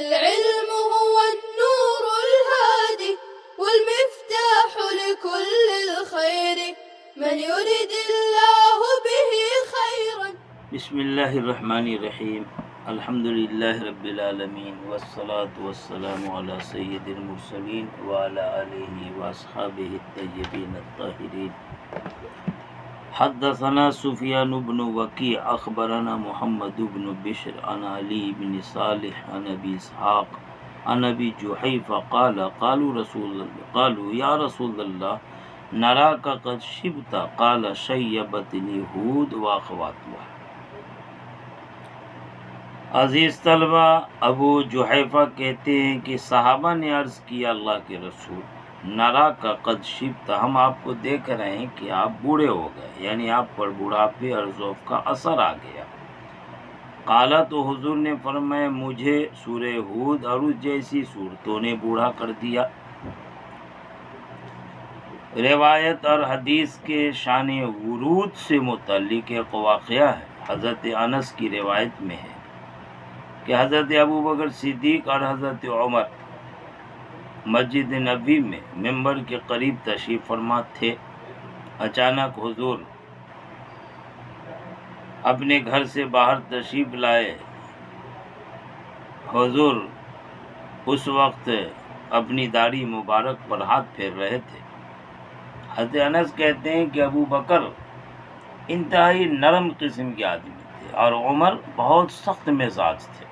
العلم هو النور الهادي والمفتاح لكل الخير من يرد الله به خيرا. بسم اللہ الرحمن الرحیم، الحمد للہ رب العالمین والصلاة والسلام علی سید المرسلین وعلی آلہ واصحابہ الطیبین الطاہرین۔ حدثنا سفیان بن وکیع اخبرنا محمد بن بشر عن علی بن صالح عن ابی اسحاق عن ابی جحیفہ قالوا یا رسول اللہ نراک قد شبت قال شیبتنی ہود واخواتها۔ عزیز طلبہ، ابو جحیفہ کہتے ہیں کہ صحابہ نے عرض کیا اللہ کے رسول، نرا کا قد شبت، ہم آپ کو دیکھ رہے ہیں کہ آپ بوڑھے ہو گئے، یعنی آپ پر بڑھاپے اور ضعف کا اثر آ گیا۔ قالا، تو حضور نے فرمایا مجھے سورہ ہود اور اس جیسی صورتوں نے بوڑھا کر دیا۔ روایت اور حدیث کے شان ورود سے متعلق ایک واقعہ ہے۔ حضرت انس کی روایت میں ہے کہ حضرت ابو بکر صدیق اور حضرت عمر مسجد نبوی میں ممبر کے قریب تشریف فرما تھے۔ اچانک حضور اپنے گھر سے باہر تشریف لائے۔ حضور اس وقت اپنی داڑھی مبارک پر ہاتھ پھیر رہے تھے۔ حضرت انس کہتے ہیں کہ ابو بکر انتہائی نرم قسم کے آدمی تھے اور عمر بہت سخت مزاج تھے۔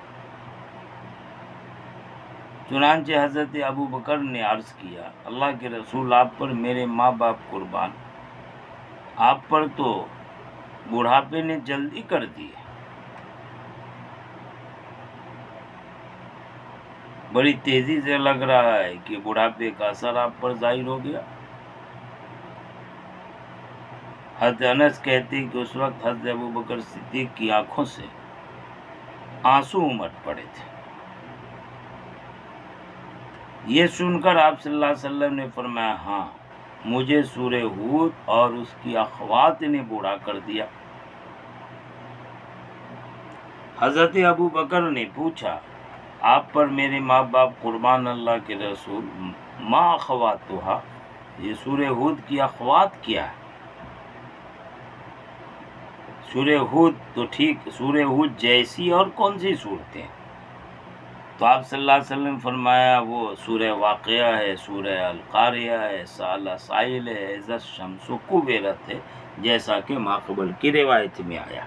چنانچہ حضرت ابو بکر نے عرض کیا اللہ کے رسول، آپ پر میرے ماں باپ قربان، آپ پر تو بڑھاپے نے جلدی کر دی ہے، بڑی تیزی سے لگ رہا ہے کہ بڑھاپے کا اثر آپ پر ظاہر ہو گیا۔ حضرت انس کہتے ہیں کہ اس وقت حضرت ابو بکر صدیق کی آنکھوں سے آنسو امٹ پڑے تھے۔ یہ سن کر آپ صلی اللہ علیہ وسلم نے فرمایا ہاں، مجھے سورہ ہود اور اس کی اخوات نے بوڑھا کر دیا۔ حضرت ابو بکر نے پوچھا آپ پر میرے ماں باپ قربان اللہ کے رسول، ما اخواتها، یہ سورہ ہود کی اخوات کیا ہے؟ سورہ ہود تو ٹھیک، سورہ ہود جیسی اور کون سی صورتیں؟ تو آپ صلی اللہ علیہ وسلم نے فرمایا وہ سورہ واقعہ ہے، سورہ القاریہ ہے، سأل سائل ہے، اذا الشمس کورت ہے، جیسا کہ ماقبل کی روایت میں آیا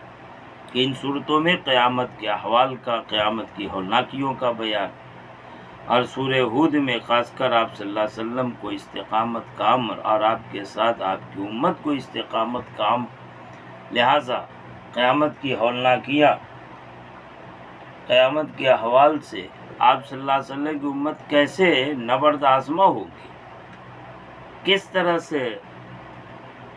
کہ ان صورتوں میں قیامت کے احوال کا، قیامت کی ہولناکیوں کا بیان، اور سورہ ہود میں خاص کر آپ صلی اللہ علیہ وسلم کو استقامت کا امر اور آپ کے ساتھ آپ کی امت کو استقامت کا امر، لہٰذا قیامت کی ہولناکیاں، قیامت کے احوال سے آپ صلی اللہ علیہ وسلم کی امت کیسے نبرد آزما ہوگی، کس طرح سے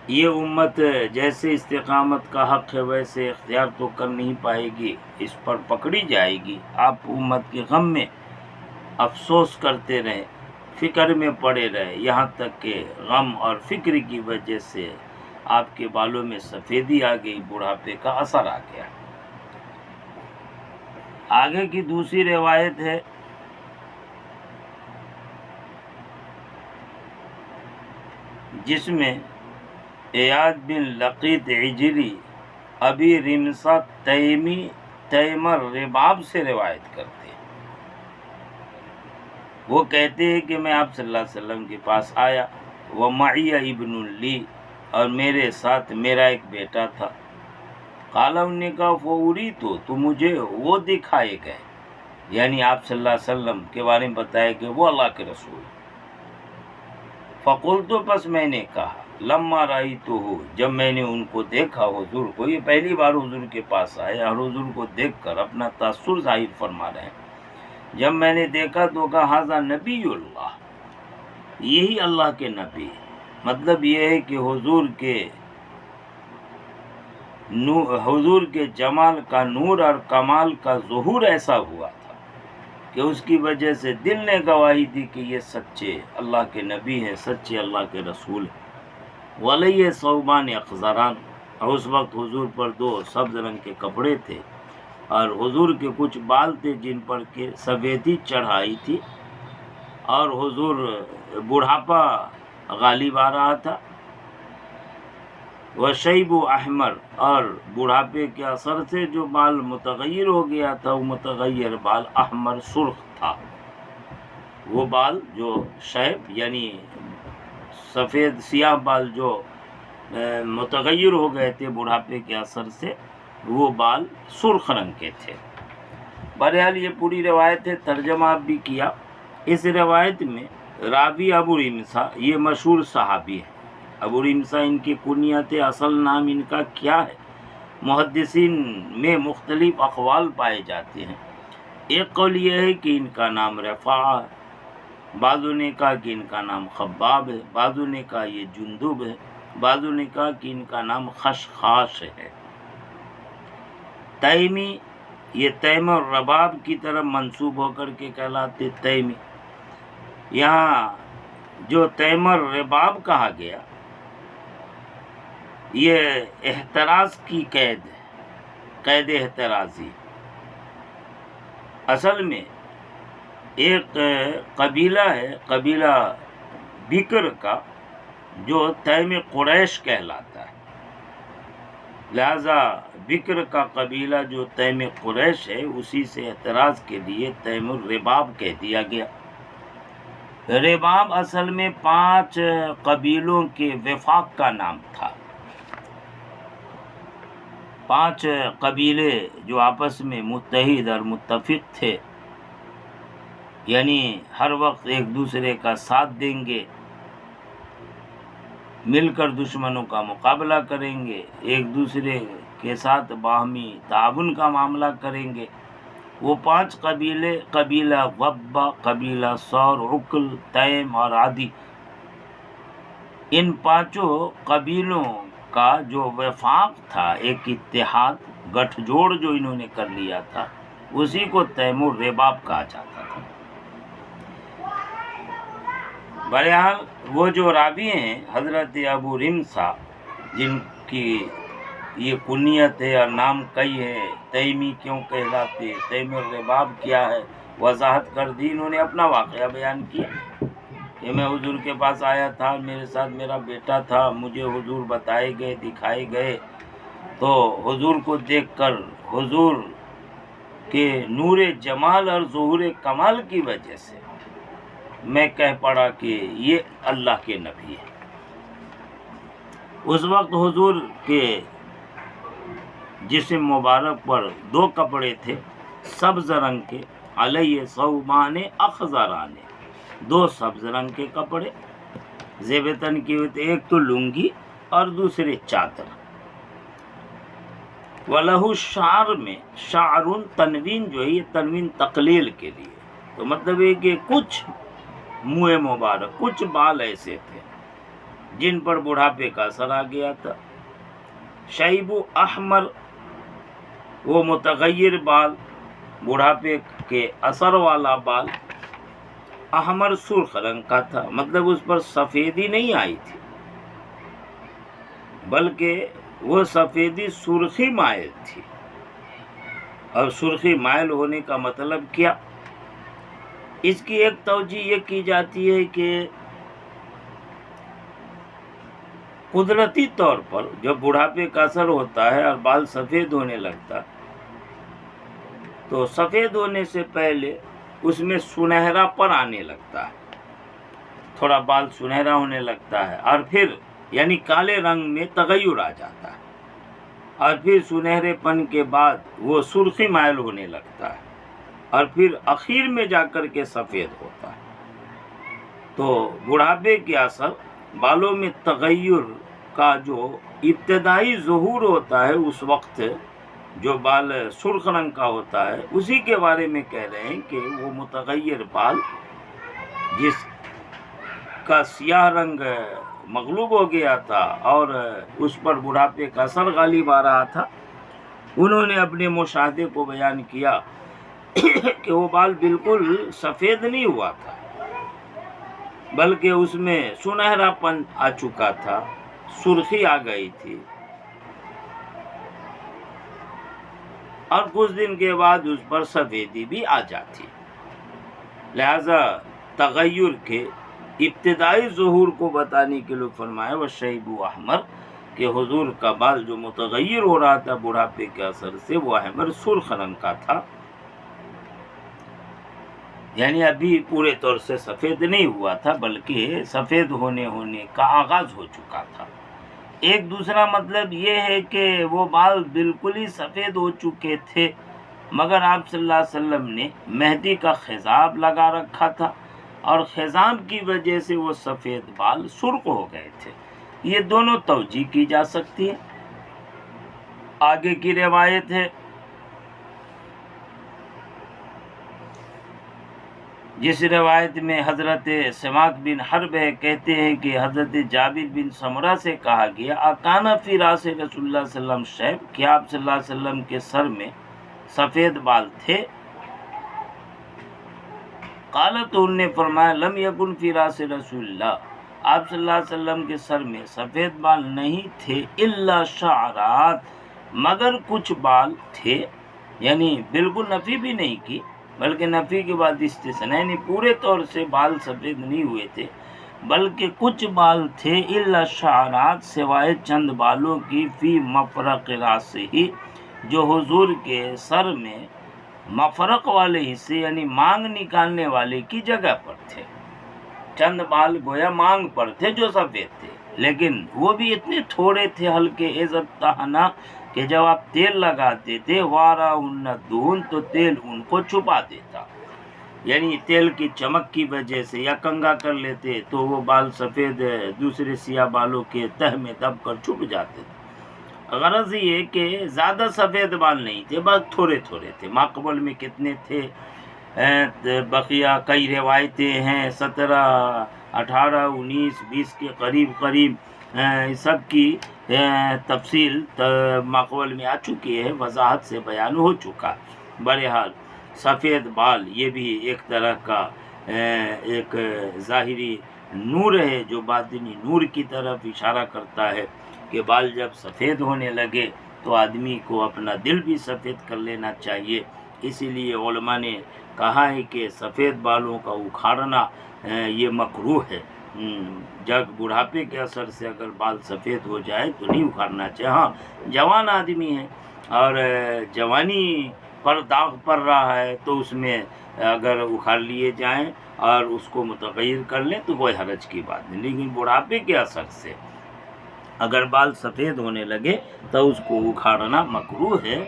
یہ امت جیسے استقامت کا حق ہے ویسے اختیار تو کر نہیں پائے گی، اس پر پکڑی جائے گی۔ آپ امت کے غم میں افسوس کرتے رہے، فکر میں پڑے رہے، یہاں تک کہ غم اور فکر کی وجہ سے آپ کے بالوں میں سفیدی آ گئی، بڑھاپے کا اثر آ گیا۔ آگے کی دوسری روایت ہے جس میں ایاد بن لقیط عجلی ابی رمسہ تیمر رباب سے روایت کرتے ہیں۔ وہ کہتے ہیں کہ میں آپ صلی اللہ علیہ وسلم کے پاس آیا، ومعی ابن لی، اور میرے ساتھ میرا ایک بیٹا تھا۔ قال، انہوں نے کہا فوری تو مجھے وہ دکھائے گئے، یعنی آپ صلی اللہ علیہ وسلم کے بارے میں بتایا کہ وہ اللہ کے رسول۔ فقلت، پس میں نے کہا لما رأیتہ، جب میں نے ان کو دیکھا، حضور کو، یہ پہلی بار حضور کے پاس آئے اور حضور کو دیکھ کر اپنا تاثر ظاہر فرما رہے ہیں، جب میں نے دیکھا تو کہا ھذا نبی اللہ، یہی اللہ کے نبی۔ مطلب یہ ہے کہ حضور کے جمال کا نور اور کمال کا ظہور ایسا ہوا تھا کہ اس کی وجہ سے دل نے گواہی دی کہ یہ سچے اللہ کے نبی ہیں، سچے اللہ کے رسول ہیں۔ وَلَيَّ ثَوْبَانِ أَخْضَرَانِ، اور اس وقت حضور پر 2 سبز رنگ کے کپڑے تھے، اور حضور کے کچھ بال تھے جن پر کہ سفیدی چڑھائی تھی، اور حضور بڑھاپا غالب آ رہا تھا، وشیب احمر، اور بڑھاپے کے اثر سے جو بال متغیر ہو گیا تھا وہ متغیر بال احمر سرخ تھا، وہ بال جو شیب یعنی سفید سیاہ بال جو متغیر ہو گئے تھے بڑھاپے کے اثر سے، وہ بال سرخ رنگ کے تھے۔ بہرحال یہ پوری روایت ہے، ترجمہ آپ بھی کیا۔ اس روایت میں راوی ابو ریمسا یہ مشہور صحابی ہے۔ ابو ریمسا ان کی کنیت ہے، اصل نام ان کا کیا ہے؟ محدثین میں مختلف اقوال پائے جاتے ہیں۔ ایک قول یہ ہے کہ ان کا نام رفاعہ ہے، بعضوں نے کہا کہ ان کا نام خباب ہے، بعضوں نے کہا یہ جندب ہے، بعضوں نے کہا کہ ان کا نام خشخاش ہے۔ تیمی، یہ تیم اور رباب کی طرف منسوب ہو کر کے کہلاتے تیمی۔ یہاں جو تیم اور رباب کہا گیا یہ احتراز کی قید ہے، قید احترازی۔ اصل میں ایک قبیلہ ہے، قبیلہ بکر کا، جو تیم قریش کہلاتا ہے، لہذا بکر کا قبیلہ جو تیم قریش ہے اسی سے احتراز کے لیے تیم الرباب کہہ دیا گیا۔ رباب اصل میں 5 قبیلوں کے وفاق کا نام تھا۔ 5 قبیلے جو آپس میں متحد اور متفق تھے، یعنی ہر وقت ایک دوسرے کا ساتھ دیں گے، مل کر دشمنوں کا مقابلہ کریں گے، ایک دوسرے کے ساتھ باہمی تعاون کا معاملہ کریں گے، وہ 5 قبیلے، قبیلہ وبا، قبیلہ ثور، عقل، تیم اور عدی، ان 5 قبیلوں کا جو وفاق تھا، ایک اتحاد گٹھ جوڑ جو انہوں نے کر لیا تھا، اسی کو تیم الرباب کہا جاتا تھا۔ بہرحال وہ جو راوی ہیں حضرت ابو ریمسا، جن کی یہ کنیت ہے اور نام کئی ہے، تیمی کیوں کہلاتے، تیم الرباب کیا ہے، وضاحت کر دی۔ انہوں نے اپنا واقعہ بیان کیا کہ میں حضور کے پاس آیا تھا، میرے ساتھ میرا بیٹا تھا، مجھے حضور بتائے گئے، دکھائے گئے، تو حضور کو دیکھ کر حضور کے نور جمال اور ظہور کمال کی وجہ سے میں کہہ پڑا کہ یہ اللہ کے نبی ہے۔ اس وقت حضور کے جسم مبارک پر 2 کپڑے تھے، سبز رنگ کے، علیہ ثوبان اخضران، 2 سبز رنگ کے کپڑے زیب تن کی ہوئے تھے، ایک تو لنگی اور دوسرے چادر۔ وَلَهُ شعر میں شعر تنوین جو ہے یہ تنوین تقلیل کے لیے، تو مطلب ہے کہ کچھ منہ مبارک، کچھ بال ایسے تھے جن پر بڑھاپے کا اثر آ گیا تھا۔ شیب احمر، وہ متغیر بال، بڑھاپے کے اثر والا بال، احمر سرخ رنگ کا تھا، مطلب اس پر سفیدی نہیں آئی تھی بلکہ وہ سفیدی سرخی مائل تھی۔ اور سرخی مائل ہونے کا مطلب کیا؟ اس کی ایک توجہ یہ کی جاتی ہے کہ قدرتی طور پر جب بڑھاپے کا اثر ہوتا ہے اور بال سفید ہونے لگتا تو سفید ہونے سے پہلے اس میں سنہرا پر آنے لگتا ہے، تھوڑا بال سنہرا ہونے لگتا ہے، اور پھر یعنی کالے رنگ میں تغیر آ جاتا ہے، اور پھر سنہرے پن کے بعد وہ سرخی مائل ہونے لگتا ہے، اور پھر اخیر میں جا کر کے سفید ہوتا ہے۔ تو بڑھاپے کے اثر، بالوں میں تغیر کا جو ابتدائی ظہور ہوتا ہے، اس وقت جو بال سرخ رنگ کا ہوتا ہے، اسی کے بارے میں کہہ رہے ہیں کہ وہ متغیر بال جس کا سیاہ رنگ مغلوب ہو گیا تھا اور اس پر بڑھاپے کا اثر غالب آ رہا تھا، انہوں نے اپنے مشاہدے کو بیان کیا کہ وہ بال بالکل سفید نہیں ہوا تھا بلکہ اس میں سنہرا پن آ چکا تھا، سرخی آ گئی تھی، اور کچھ دن کے بعد اس پر سفیدی بھی آ جاتی. لہذا تغیر کے ابتدائی ظہور کو بتانے کے لیے فرمایا وشیب احمر کہ حضور کا بال جو متغیر ہو رہا تھا بڑھاپے کے اثر سے وہ احمر سرخ رنگ کا تھا، یعنی ابھی پورے طور سے سفید نہیں ہوا تھا بلکہ سفید ہونے کا آغاز ہو چکا تھا. ایک دوسرا مطلب یہ ہے کہ وہ بال بالکل ہی سفید ہو چکے تھے مگر آپ صلی اللہ علیہ وسلم نے مہدی کا خضاب لگا رکھا تھا اور خضاب کی وجہ سے وہ سفید بال سرخ ہو گئے تھے. یہ دونوں توجیہ کی جا سکتی ہے. آگے کی روایت ہے جس روایت میں حضرت سماک بن حرب ہے، کہتے ہیں کہ حضرت جابر بن سمرہ سے کہا گیا اکانا فی راس رسول اللہ صلی اللہ علیہ وسلم شیب، کہ آپ صلی اللہ علیہ وسلم کے سر میں سفید بال تھے. قالت انہوں نے فرمایا لم یکن فی راس رسول اللہ، آپ صلی اللہ علیہ وسلم کے سر میں سفید بال نہیں تھے الا شعرات، مگر کچھ بال تھے. یعنی بالکل نفی بھی نہیں کی بلکہ نفی کے بعد استثناء، یعنی پورے طور سے بال سفید نہیں ہوئے تھے بلکہ کچھ بال تھے الا شعرات، سوائے چند بالوں کی، فی مفرق راس ہی، جو حضور کے سر میں مفرق والے حصے یعنی مانگ نکالنے والے کی جگہ پر تھے. چند بال گویا مانگ پر تھے جو سفید تھے، لیکن وہ بھی اتنے تھوڑے تھے ہلکے عزت تہنا کہ جب آپ تیل لگاتے تھے وارا دون تو تیل ان کو چھپا دیتا، یعنی تیل کی چمک کی وجہ سے یا کنگا کر لیتے تو وہ بال سفید دوسرے سیاہ بالوں کے تہ میں دب کر چھپ جاتے تھے. غرض یہ کہ زیادہ سفید بال نہیں تھے، بس تھوڑے تھوڑے تھے. ماقبل میں کتنے تھے بقیہ کئی روایتیں ہیں، 17 18 19 20 کے قریب سب کی تفصیل ماقبل میں آ چکی ہے، وضاحت سے بیان ہو چکا. بہرحال سفید بال یہ بھی ایک طرح کا ایک ظاہری نور ہے جو باطنی نور کی طرف اشارہ کرتا ہے کہ بال جب سفید ہونے لگے تو آدمی کو اپنا دل بھی سفید کر لینا چاہیے. اسی لیے علماء نے کہا ہے کہ سفید بالوں کا اکھاڑنا یہ مکروہ ہے. جب بڑھاپے کے اثر سے اگر بال سفید ہو جائے تو نہیں اکھاڑنا چاہیے. ہاں جوان آدمی ہے اور جوانی پر داغ پڑ رہا ہے تو اس میں اگر اکھاڑ لیے جائیں اور اس کو متغیر کر لیں تو کوئی حرج کی بات نہیں، لیکن بڑھاپے کے اثر سے اگر بال سفید ہونے لگے تو اس کو اکھاڑنا مکروہ ہے.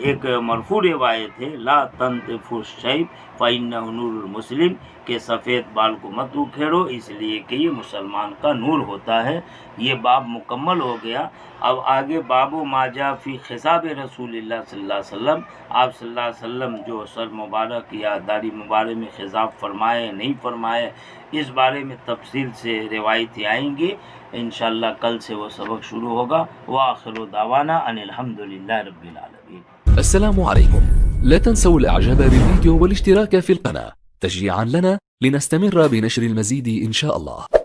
ایک مرفوع روایت ہے لا تنتف الشیب فإنہ نور المسلم، کہ سفید بال کو مت اکھیڑو اس لیے کہ یہ مسلمان کا نور ہوتا ہے. یہ باب مکمل ہو گیا. اب آگے باب ما جاء فی خصاب رسول اللہ صلی اللہ علیہ وسلم، آپ صلی اللہ علیہ وسلم جو سر مبارک یا داڑھی مبارک میں خضاب فرمائے نہیں فرمائے، اس بارے میں تفصیل سے روایتیں آئیں گی. انشاءاللہ کل سے وہ سبق شروع ہوگا. وآخر دعوانا ان الحمدللہ رب العالمین. السلام عليكم. لا تنسوا الاعجاب بالفيديو والاشتراك في القناة تشجيعا لنا لنستمر بنشر المزيد إن شاء الله.